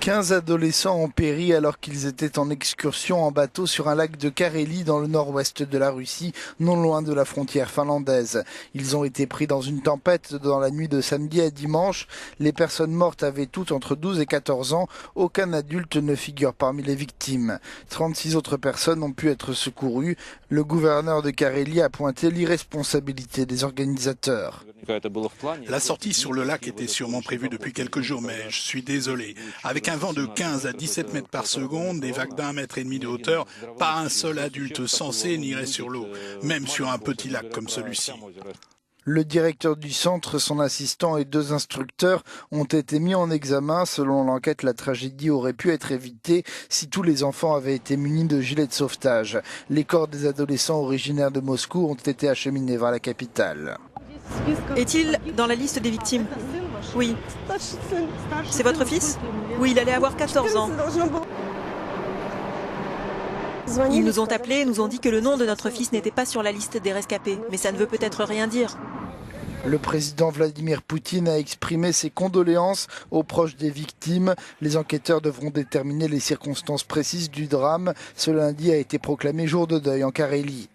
15 adolescents ont péri alors qu'ils étaient en excursion en bateau sur un lac de Carélie dans le nord-ouest de la Russie, non loin de la frontière finlandaise. Ils ont été pris dans une tempête dans la nuit de samedi à dimanche. Les personnes mortes avaient toutes entre 12 et 14 ans. Aucun adulte ne figure parmi les victimes. 36 autres personnes ont pu être secourues. Le gouverneur de Carélie a pointé l'irresponsabilité des organisateurs. La sortie sur le lac était sûrement prévue depuis quelques jours, mais je suis désolé. Avec un vent de 15 à 17 mètres par seconde, des vagues d'1,5 mètre de hauteur, pas un seul adulte sensé n'irait sur l'eau, même sur un petit lac comme celui-ci. Le directeur du centre, son assistant et 2 instructeurs ont été mis en examen. Selon l'enquête, la tragédie aurait pu être évitée si tous les enfants avaient été munis de gilets de sauvetage. Les corps des adolescents originaires de Moscou ont été acheminés vers la capitale. Est-il dans la liste des victimes? Oui. C'est votre fils? Oui, il allait avoir 14 ans. Ils nous ont appelés et nous ont dit que le nom de notre fils n'était pas sur la liste des rescapés. Mais ça ne veut peut-être rien dire. Le président Vladimir Poutine a exprimé ses condoléances aux proches des victimes. Les enquêteurs devront déterminer les circonstances précises du drame. Ce lundi a été proclamé jour de deuil en Carélie.